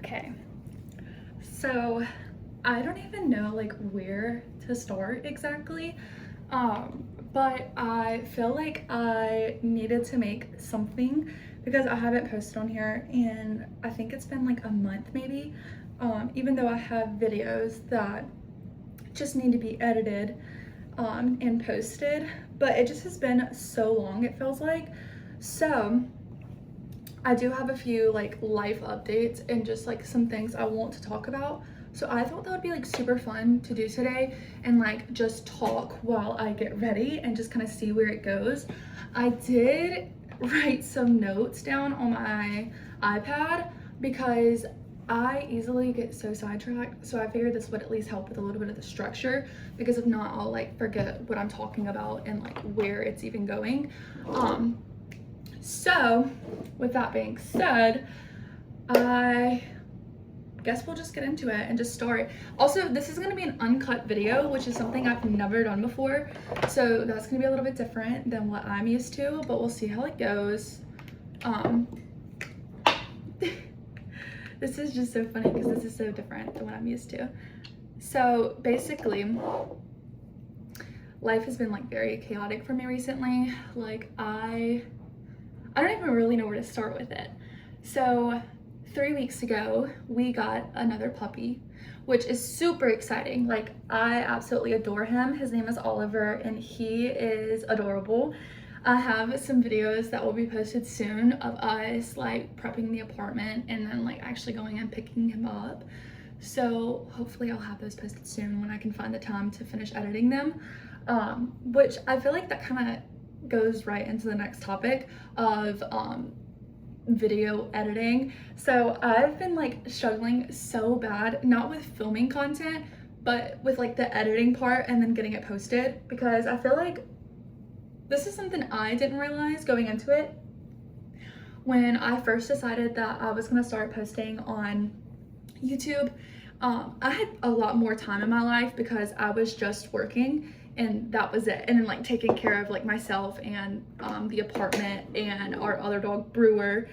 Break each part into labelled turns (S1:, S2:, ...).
S1: Okay, so I don't even know like where to start exactly, but I feel like I needed to make something because I haven't posted on here and I think it's been like a month maybe, even though I have videos that just need to be edited and posted, but it just has been so long, it feels like. So I do have a few like life updates and just like some things I want to talk about. So I thought that would be like super fun to do today and like just talk while I get ready and just kind of see where it goes. I did write some notes down on my iPad because I easily get so sidetracked. So I figured this would at least help with a little bit of the structure, because if not, I'll like forget what I'm talking about and like where it's even going. So with that being said, I guess we'll just get into it and just start. Also, this is going to be an uncut video, which is something I've never done before. So that's going to be a little bit different than what I'm used to, but we'll see how it goes. This is just so funny because this is so different than what I'm used to. So basically, life has been like very chaotic for me recently. Like I don't even really know where to start with it. So 3 weeks ago, we got another puppy, which is super exciting. Like I absolutely adore him. His name is Oliver and he is adorable. I have some videos that will be posted soon of us like prepping the apartment and then like actually going and picking him up. So hopefully I'll have those posted soon when I can find the time to finish editing them. Which I feel like that kind of goes right into the next topic of video editing. So I've been like struggling so bad, not with filming content, but with like the editing part and then getting it posted, because I feel like this is something I didn't realize going into it. When I first decided that I was gonna start posting on YouTube, I had a lot more time in my life because I was just working and that was it. And then like taking care of like myself and the apartment and our other dog Brewer.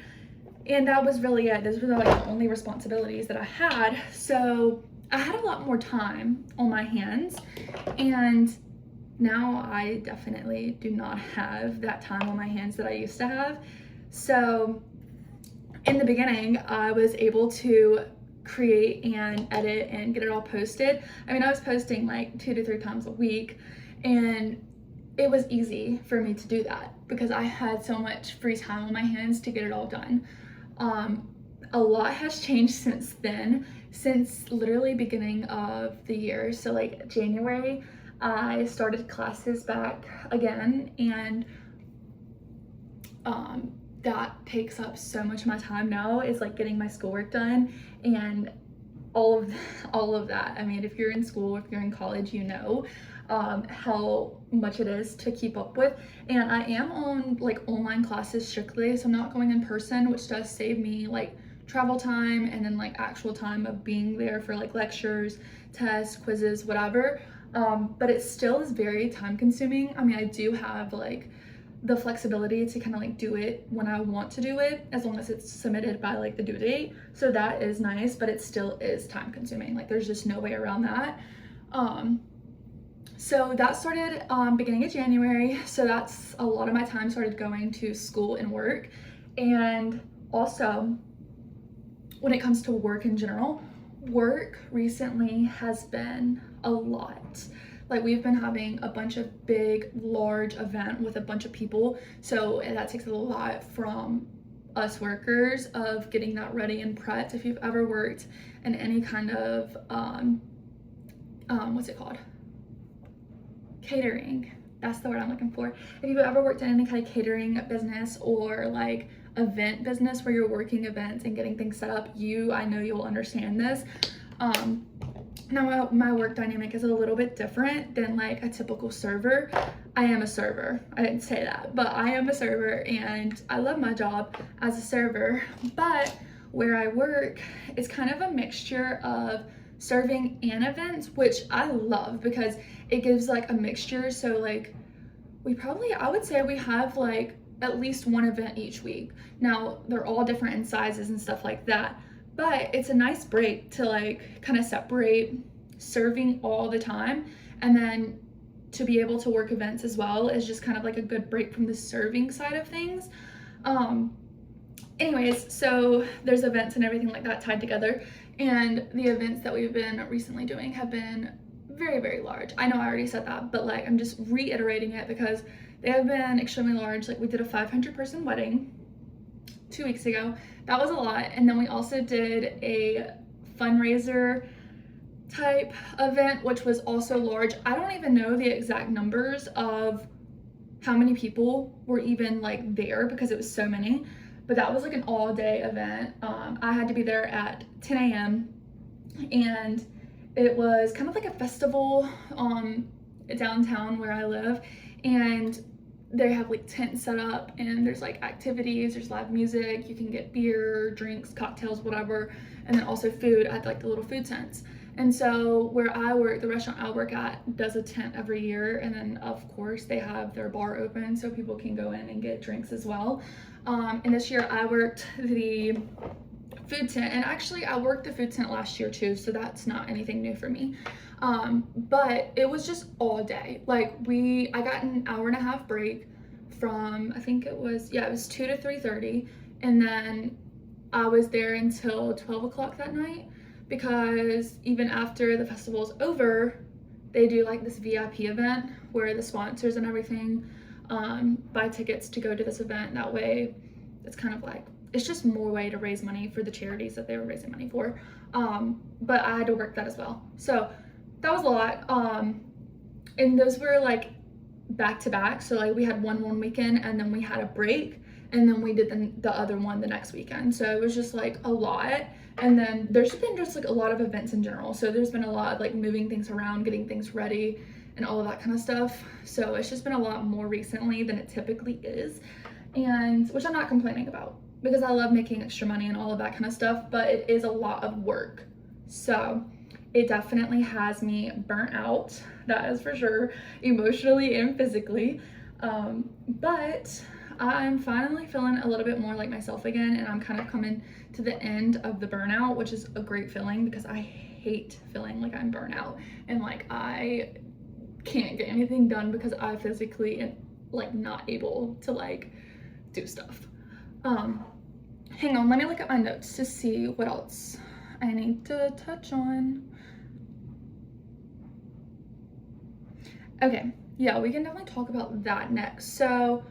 S1: And that was really it. Those were like the only responsibilities that I had. So I had a lot more time on my hands, and now I definitely do not have that time on my hands that I used to have. So in the beginning, I was able to create and edit and get it all posted. I mean, I was posting like 2 to 3 times a week, and it was easy for me to do that because I had so much free time on my hands to get it all done. A lot has changed since then, since literally beginning of the year. So like January, I started classes back again, and that takes up so much of my time now. Is like getting my schoolwork done and all of that. I mean, if you're in school, if you're in college, you know how much it is to keep up with. And I am on like online classes strictly, so I'm not going in person, which does save me like travel time and then like actual time of being there for like lectures, tests, quizzes, whatever. But it still is very time consuming. I mean, I do have like the flexibility to kind of like do it when I want to do it, as long as it's submitted by like the due date. So that is nice, but it still is time consuming. Like there's just no way around that. So that started beginning of January. So that's a lot of my time started going to school and work. And also when it comes to work in general, work recently has been a lot. Like we've been having a bunch of big, large event with a bunch of people. So that takes a lot from us workers of getting that ready and prepped. If you've ever worked in any kind of, what's it called? Catering. That's the word I'm looking for. If you've ever worked in any kind of catering business or like event business where you're working events and getting things set up, I know you'll understand this. Now my work dynamic is a little bit different than like a typical server. I am a server. I didn't say that, but I am a server and I love my job as a server. But where I work is kind of a mixture of serving and events, which I love because it gives like a mixture. So like I would say we have like at least one event each week. Now they're all different in sizes and stuff like that, but it's a nice break to like kind of separate serving all the time, and then to be able to work events as well is just kind of like a good break from the serving side of things. Anyways, so there's events and everything like that tied together, and the events that we've been recently doing have been very, very large. I know I already said that, but like I'm just reiterating it because they have been extremely large. Like we did a 500-person wedding 2 weeks ago. That was a lot. And then we also did a fundraiser type event, which was also large. I don't even know the exact numbers of how many people were even like there because it was so many, but that was like an all-day event. I had to be there at 10 a.m. and it was kind of like a festival downtown where I live, and they have like tents set up, and there's like activities, there's live music, you can get beer, drinks, cocktails, whatever, and then also food at like the little food tents. And so where I work, the restaurant I work at does a tent every year, and then of course they have their bar open so people can go in and get drinks as well. And this year I worked the food tent, and actually I worked the food tent last year too, so that's not anything new for me. But it was just all day. Like I got an hour-and-a-half break from, I think it was 2 to 3:30, and then I was there until 12 o'clock that night, because even after the festival's over, they do like this VIP event where the sponsors and everything buy tickets to go to this event. That way it's kind of like, it's just more way to raise money for the charities that they were raising money for. But I had to work that as well. So that was a lot. And those were like back to back. So like we had one weekend, and then we had a break, and then we did the other one the next weekend. So it was just like a lot. And then there's been just like a lot of events in general. So there's been a lot of like moving things around, getting things ready, and all of that kind of stuff. So it's just been a lot more recently than it typically is, and which I'm not complaining about, because I love making extra money and all of that kind of stuff, but it is a lot of work. So it definitely has me burnt out, that is for sure, emotionally and physically. But I'm finally feeling a little bit more like myself again, and I'm kind of coming to the end of the burnout, which is a great feeling because I hate feeling like I'm burnt out and like I can't get anything done because I physically am like not able to like do stuff. Hang on, let me look at my notes to see what else I need to touch on. Okay, yeah, we can definitely talk about that next. So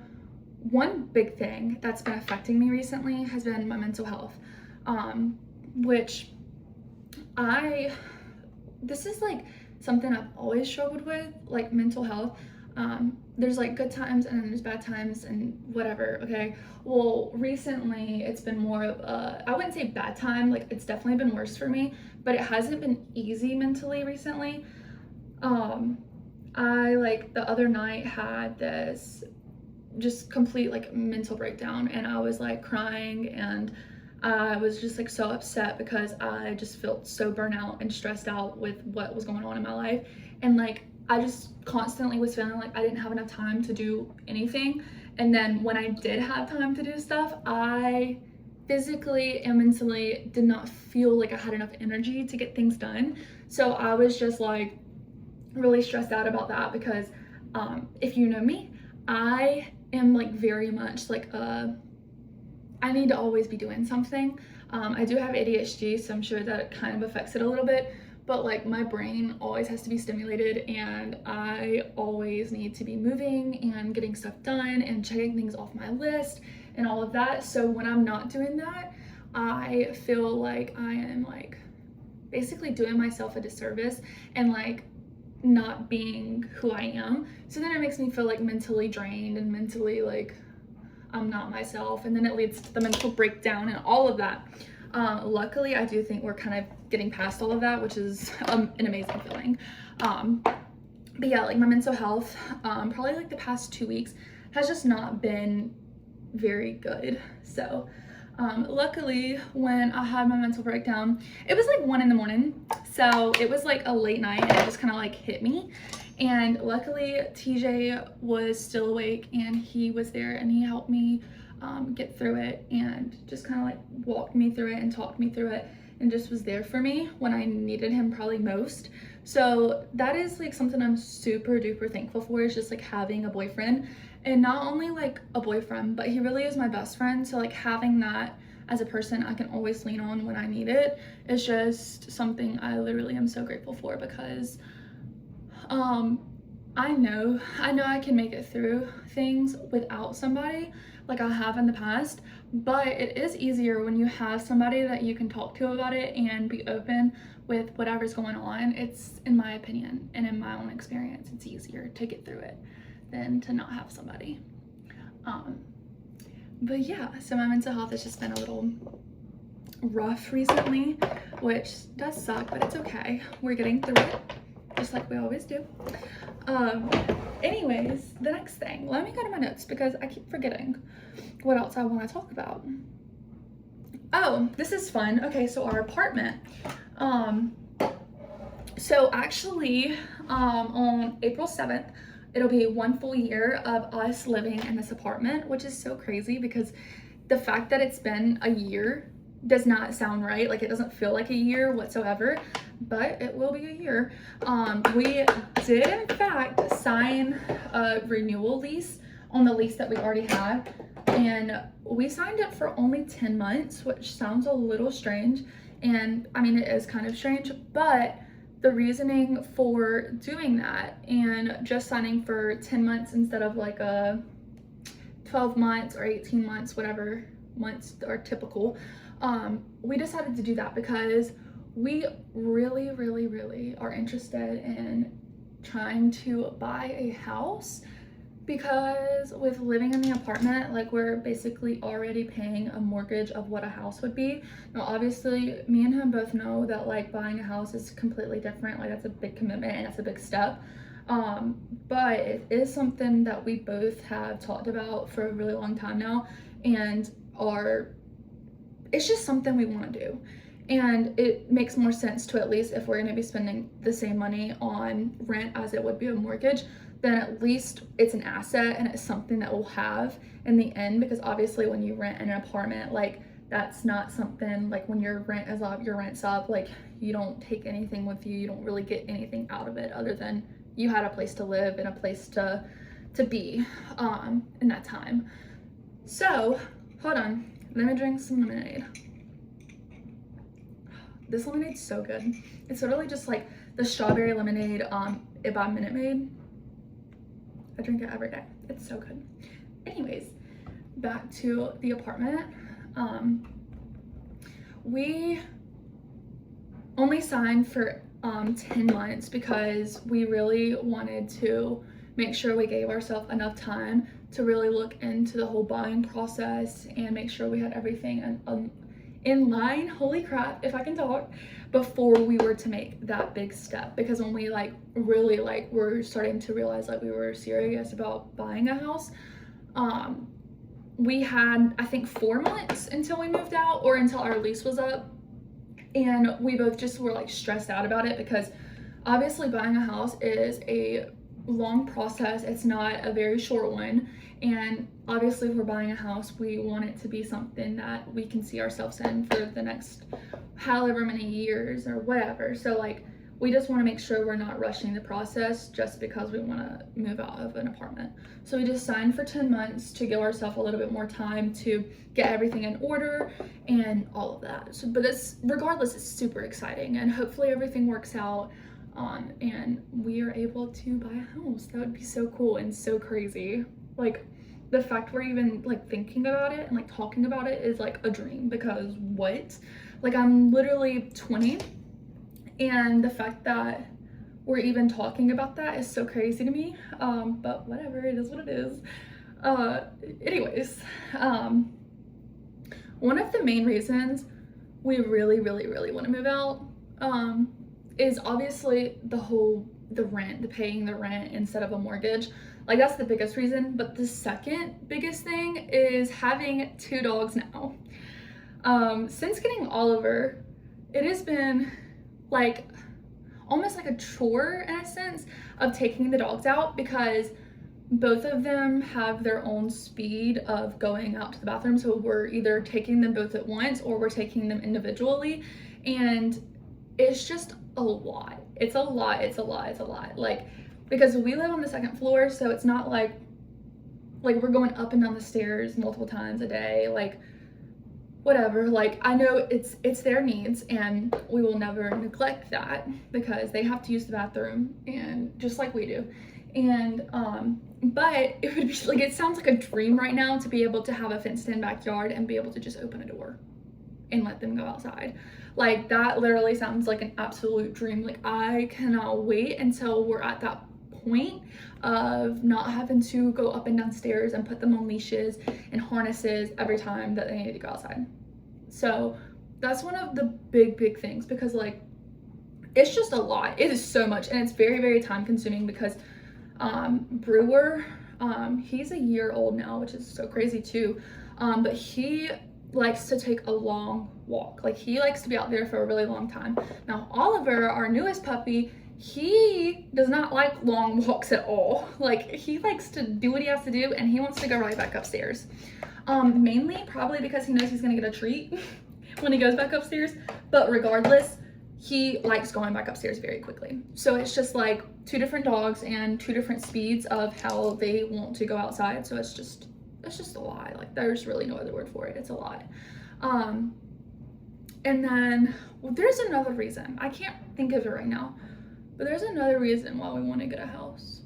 S1: one big thing that's been affecting me recently has been my mental health, which this is like something I've always struggled with, like mental health. There's like good times and then there's bad times and whatever, okay? Well, recently it's been more of I wouldn't say bad time, like it's definitely been worse for me, but it hasn't been easy mentally recently. I like the other night had this just complete like mental breakdown, and I was like crying, and I was just like so upset because I just felt so burnt out and stressed out with what was going on in my life, and like I just constantly was feeling like I didn't have enough time to do anything. And then when I did have time to do stuff, I physically and mentally did not feel like I had enough energy to get things done. So I was just like really stressed out about that because if you know me, I am like very much like I need to always be doing something. I do have ADHD, so I'm sure that it kind of affects it a little bit, but like my brain always has to be stimulated, and I always need to be moving and getting stuff done and checking things off my list and all of that. So when I'm not doing that, I feel like I am like basically doing myself a disservice and like not being who I am. So then it makes me feel like mentally drained and mentally like I'm not myself, and then it leads to the mental breakdown and all of that. Luckily, I do think we're kind of getting past all of that, which is an amazing feeling. But yeah, like my mental health, probably like the past 2 weeks has just not been very good. So luckily when I had my mental breakdown, it was like 1 a.m. So it was like a late night, and it just kind of like hit me. And luckily TJ was still awake, and he was there and he helped me get through it, and just kind of like walked me through it and talked me through it, and just was there for me when I needed him probably most. So that is like something I'm super duper thankful for, is just like having a boyfriend. And not only like a boyfriend, but he really is my best friend. So like having that as a person I can always lean on when I need it is just something I literally am so grateful for, because I know I can make it through things without somebody like I have in the past, but it is easier when you have somebody that you can talk to about it and be open with whatever's going on. It's, in my opinion and in my own experience, it's easier to get through it than to not have somebody. But yeah, so my mental health has just been a little rough recently, which does suck, but it's okay. We're getting through it, just like we always do. Anyways, the next thing, let me go to my notes because I keep forgetting what else I want to talk about. Oh, this is fun. Okay, so our apartment. So actually, on April 7th, it'll be 1 full year of us living in this apartment, which is so crazy because the fact that it's been a year does not sound right. Like, it doesn't feel like a year whatsoever, but it will be a year. We did in fact sign a renewal lease on the lease that we already had, and we signed it for only 10 months, which sounds a little strange. And I mean, it is kind of strange, but the reasoning for doing that and just signing for 10 months instead of like a 12 months or 18 months, whatever months are typical, we decided to do that because we really are interested in trying to buy a house, because with living in the apartment, like, we're basically already paying a mortgage of what a house would be. Now obviously me and him both know that like buying a house is completely different. Like, that's a big commitment and that's a big step, but it is something that we both have talked about for a really long time now, and it's just something we want to do. And it makes more sense to, at least if we're going to be spending the same money on rent as it would be a mortgage, then at least it's an asset and it's something that we'll have in the end. Because obviously when you rent in an apartment, like, that's not something, like, when your rent is up, your rent's up, like, you don't take anything with you, you don't really get anything out of it other than you had a place to live and a place to be in that time. So hold on, let me drink some lemonade. This lemonade's so good. It's literally just like the strawberry lemonade by Minute Maid. I drink it every day. It's so good. Anyways, back to the apartment. We only signed for 10 months because we really wanted to make sure we gave ourselves enough time to really look into the whole buying process and make sure we had everything in line, holy crap, if I can talk, before we were to make that big step. Because when we really were starting to realize we were serious about buying a house, we had, I think, 4 months until we moved out, or until our lease was up, and we both just were stressed out about it, because obviously buying a house is a long process. It's not a very short one, and obviously if we're buying a house, we want it to be something that we can see ourselves in for the next however many years or whatever. So we just want to make sure we're not rushing the process just because we want to move out of an apartment. So we just signed for 10 months to give ourselves a little bit more time to get everything in order and all of that. So, but this, regardless, is super exciting, and hopefully everything works out and we are able to buy a house. That would be so cool and so crazy. The fact we're even thinking about it and talking about it is a dream, because what? I'm literally 20, and the fact that we're even talking about that is so crazy to me. But whatever, it is what it is. Anyways, one of the main reasons we really want to move out is obviously the rent, paying the rent instead of a mortgage. That's the biggest reason. But the second biggest thing is having 2 dogs now. Since getting Oliver, it has been almost like a chore in a sense of taking the dogs out, because both of them have their own speed of going out to the bathroom. So we're either taking them both at once or we're taking them individually. And it's just a lot. It's a lot. It's a lot. It's a lot. Like, because we live on the second floor, so it's not like we're going up and down the stairs multiple times a day. Like, whatever. Like, I know it's their needs, and we will never neglect that because they have to use the bathroom, and just like we do. And but it would be like, it sounds like a dream right now to be able to have a fenced-in backyard and be able to just open a door and let them go outside. Like, that literally sounds like an absolute dream. Like, I cannot wait until we're at that point of not having to go up and down stairs and put them on leashes and harnesses every time that they need to go outside. So that's one of the big things, because like, it's just a lot. It is so much, and it's very time consuming because Brewer, he's a year old now, which is so crazy too, but he likes to take a long walk. Like, he likes to be out there for a really long time. Now Oliver, our newest puppy, he does not like long walks at all. Like, he likes to do what he has to do, and he wants to go right back upstairs. Mainly probably because he knows he's gonna get a treat when he goes back upstairs, but regardless, he likes going back upstairs very quickly. So it's just like two different dogs and two different speeds of how they want to go outside. So it's just a lot. Like, there's really no other word for it. It's a lot. And then there's another reason. I can't think of it right now, but there's another reason why we want to get a house.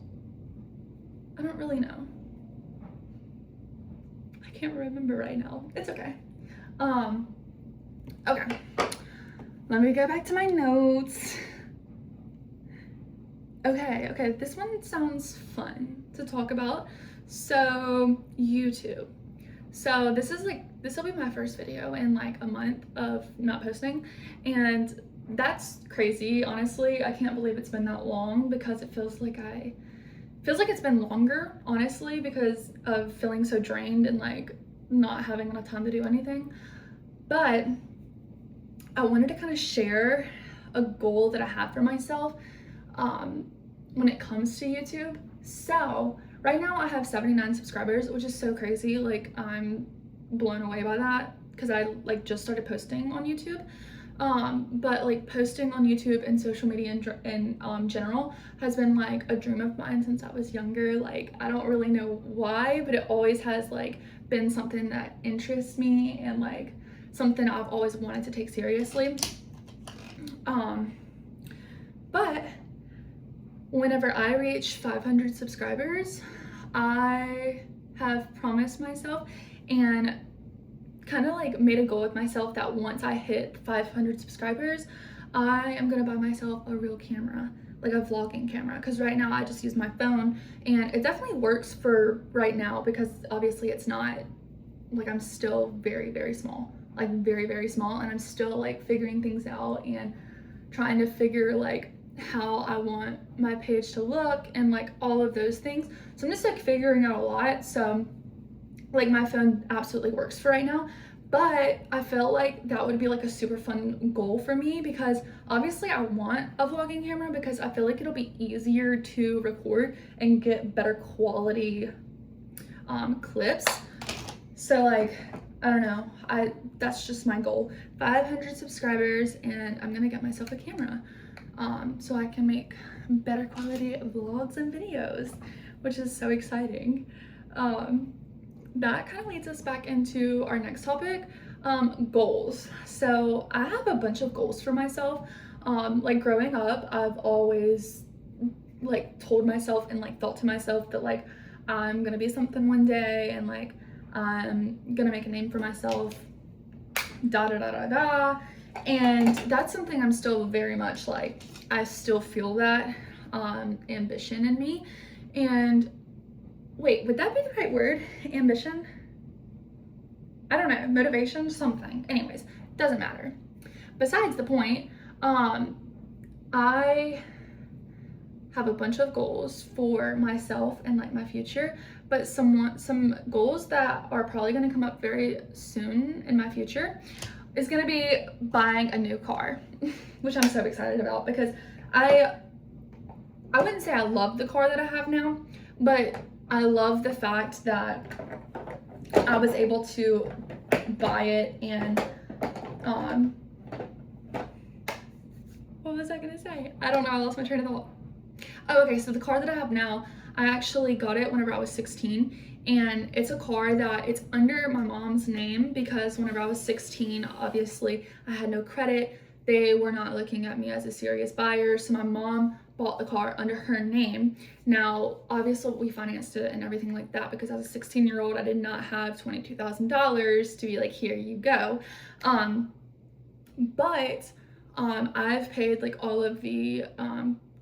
S1: I don't really know. I can't remember right now. It's okay. Okay. Let me go back to my notes. Okay, this one sounds fun to talk about. So, YouTube. So this will be my first video in like a month of not posting, and that's crazy, honestly. I can't believe it's been that long, because it feels like it's been longer, honestly, because of feeling so drained and like not having enough time to do anything. But I wanted to kind of share a goal that I have for myself when it comes to YouTube. So right now I have 79 subscribers, which is so crazy. Like, I'm blown away by that because I like just started posting on YouTube. But like, posting on YouTube and social media in general has been like a dream of mine since I was younger. Like, I don't really know why, but it always has like been something that interests me and like something I've always wanted to take seriously. But whenever I reach 500 subscribers, I have promised myself and kind of like made a goal with myself that once I hit 500 subscribers, I am gonna buy myself a real camera, like a vlogging camera, because right now I just use my phone, and it definitely works for right now because obviously it's not like, I'm still very small, like very small, and I'm still like figuring things out and trying to figure like how I want my page to look and like all of those things. So I'm just like figuring out a lot. So like, my phone absolutely works for right now, but I felt like that would be like a super fun goal for me, because obviously I want a vlogging camera because I feel like it'll be easier to record and get better quality clips. So like, I don't know, that's just my goal. 500 subscribers, and I'm gonna get myself a camera so I can make better quality vlogs and videos, which is so exciting. That kind of leads us back into our next topic, goals. So I have a bunch of goals for myself. Like, growing up, I've always like told myself and like thought to myself that like, I'm gonna be something one day, and like, I'm gonna make a name for myself, and that's something I'm still very much like, I still feel that ambition in me. And wait, would that be the right word? Ambition? I don't know, motivation, something. Anyways, doesn't matter. Besides the point, I have a bunch of goals for myself and like my future, but some goals that are probably gonna come up very soon in my future is gonna be buying a new car, which I'm so excited about, because I wouldn't say I love the car that I have now, but I love the fact that I was able to buy it and what was I gonna say? I don't know, I lost my train of thought. Oh, okay, so the car that I have now, I actually got it whenever I was 16, and it's a car that it's under my mom's name because whenever I was 16, obviously I had no credit. They were not looking at me as a serious buyer, so my mom bought the car under her name. Now, obviously we financed it and everything like that because as a 16-year-old, I did not have $22,000 to be like, here you go. But I've paid like all of the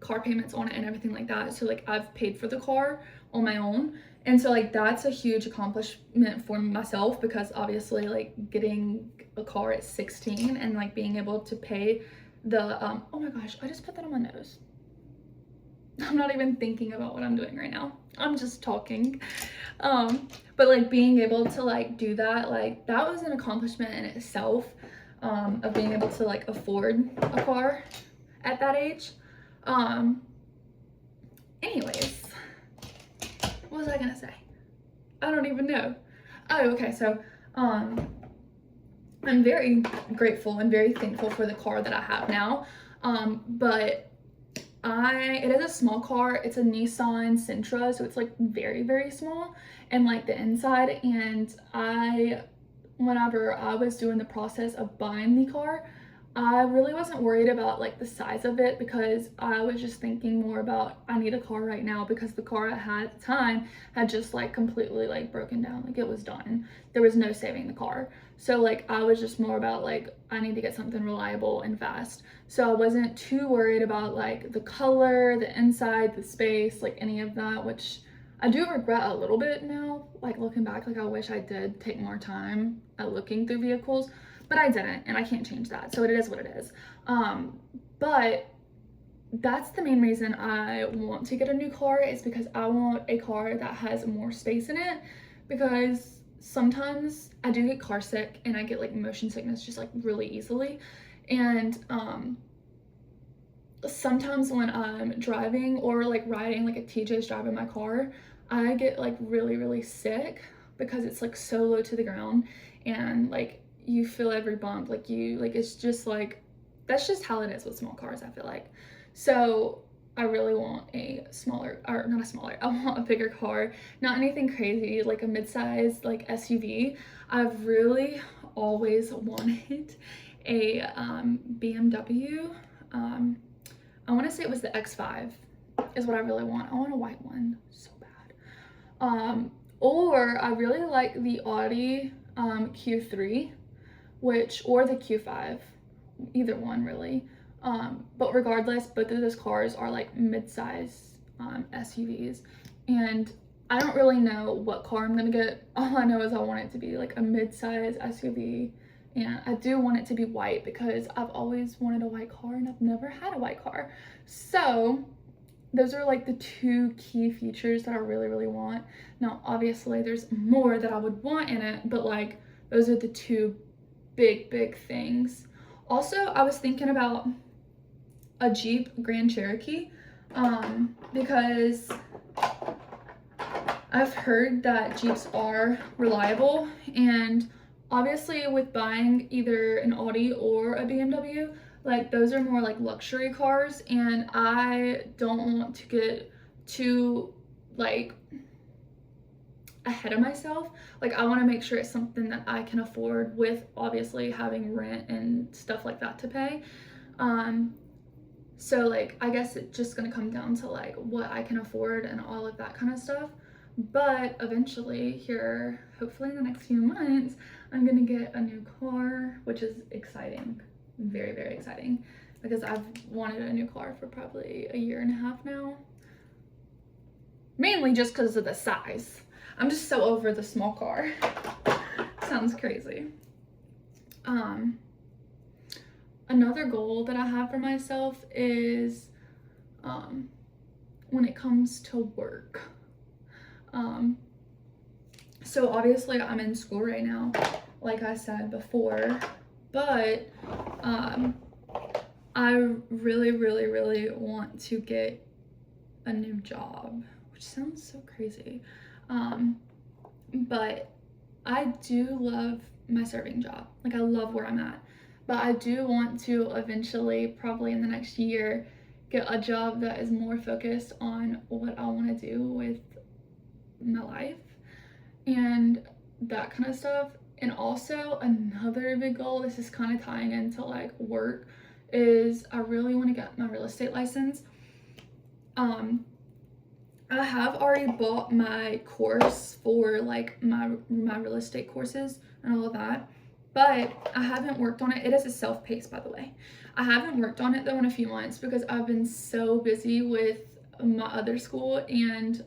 S1: car payments on it and everything like that. So like I've paid for the car on my own. And so like that's a huge accomplishment for myself because obviously like getting a car at 16 and like being able to pay the oh my gosh, I just put that on my nose. I'm not even thinking about what I'm doing right now. I'm just talking. But like being able to like do that, like that was an accomplishment in itself, of being able to like afford a car at that age. Anyways, what was I gonna say? I don't even know. Oh, okay, so I'm very grateful and very thankful for the car that I have now. But it is a small car. It's a Nissan Sentra, so it's like very, very small, and like the inside. And whenever I was doing the process of buying the car, I really wasn't worried about like the size of it because I was just thinking more about I need a car right now because the car I had at the time had just like completely like broken down, like it was done. There was no saving the car. So like I was just more about like I need to get something reliable and fast. So I wasn't too worried about like the color, the inside, the space, like any of that, which I do regret a little bit now, like looking back, like I wish I did take more time at looking through vehicles. But I didn't, and I can't change that. So it is what it is. But that's the main reason I want to get a new car is because I want a car that has more space in it because sometimes I do get car sick and I get like motion sickness just like really easily. And sometimes when I'm driving or like riding, like a TJ's driving my car, I get like really, really sick because it's like so low to the ground and like you feel every bump, like it's just like that's just how it is with small cars, I feel like. So I really want a smaller, or not a smaller, I want a bigger car, not anything crazy, like a mid-size like SUV. I've really always wanted a BMW. I want to say it was the X5 is what I really want. I want a white one so bad. Or I really like the Audi Q3, or the Q5, either one really. But regardless, both of those cars are like mid-size SUVs, and I don't really know what car I'm gonna get. All I know is I want it to be like a mid-size SUV, and I do want it to be white because I've always wanted a white car and I've never had a white car. So those are like the two key features that I really, really want. Now, obviously there's more that I would want in it, but like those are the two big things. Also, I was thinking about a Jeep Grand Cherokee because I've heard that Jeeps are reliable, and obviously with buying either an Audi or a BMW, like those are more like luxury cars, and I don't want to get too like ahead of myself. Like I want to make sure it's something that I can afford with obviously having rent and stuff like that to pay. So like I guess it's just gonna come down to like what I can afford and all of that kind of stuff. But eventually here, hopefully in the next few months, I'm gonna get a new car, which is exciting, very exciting, because I've wanted a new car for probably a year and a half now, mainly just because of the size. I'm just so over the small car. Sounds crazy. Another goal that I have for myself is when it comes to work. So obviously I'm in school right now, like I said before, but I really want to get a new job which sounds so crazy. But I do love my serving job. Like, I love where I'm at. But I do want to eventually, probably in the next year, get a job that is more focused on what I want to do with my life and that kind of stuff. And also another big goal, this is kind of tying into like work, is I really want to get my real estate license. I have already bought my course for like my real estate courses and all of that, but I haven't worked on it. It is a self-paced, by the way. I haven't worked on it though in a few months because I've been so busy with my other school and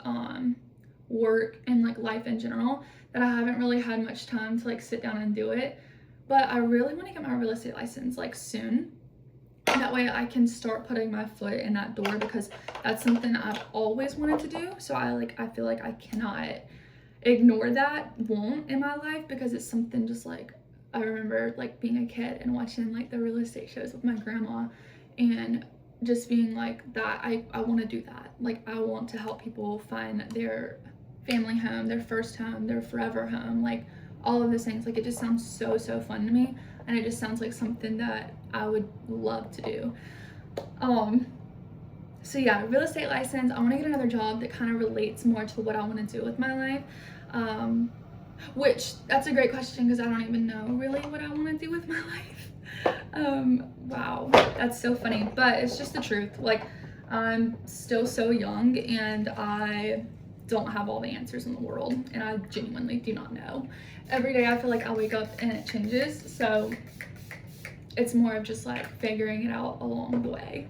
S1: work and like life in general that I haven't really had much time to like sit down and do it. But I really want to get my real estate license like soon. That way I can start putting my foot in that door because that's something I've always wanted to do. So I feel like I cannot ignore that want in my life because it's something just like, I remember like being a kid and watching like the real estate shows with my grandma and just being like that. I want to do that. Like, I want to help people find their family home, their first home, their forever home, like all of those things. Like, it just sounds so fun to me, and it just sounds like something that I would love to do. So yeah, real estate license. I want to get another job that kind of relates more to what I want to do with my life. Which, that's a great question because I don't even know really what I want to do with my life. Wow, that's so funny, but it's just the truth. Like, I'm still so young and I don't have all the answers in the world, and I genuinely do not know. Every day I feel like I wake up and it changes, so it's more of just like figuring it out along the way.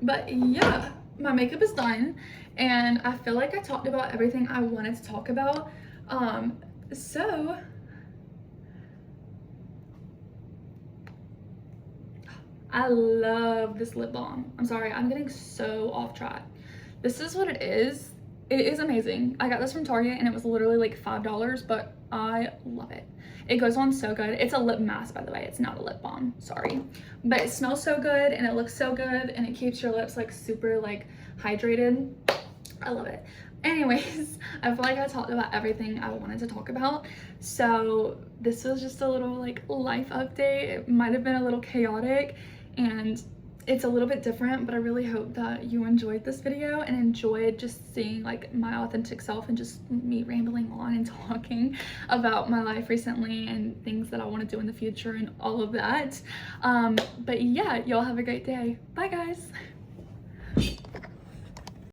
S1: But yeah, my makeup is done and I feel like I talked about everything I wanted to talk about. So I love this lip balm. I'm sorry, I'm getting so off track. This is what it is. It is amazing. I got this from Target and it was literally like $5, but I love it. It goes on so good. It's a lip mask, by the way. It's not a lip balm, sorry. But it smells so good and it looks so good and it keeps your lips like super like hydrated. I love it. Anyways, I feel like I talked about everything I wanted to talk about. So this was just a little like life update. It might have been a little chaotic and it's a little bit different, but I really hope that you enjoyed this video and enjoyed just seeing like my authentic self and just me rambling on and talking about my life recently and things that I want to do in the future and all of that. But yeah, y'all have a great day. Bye guys.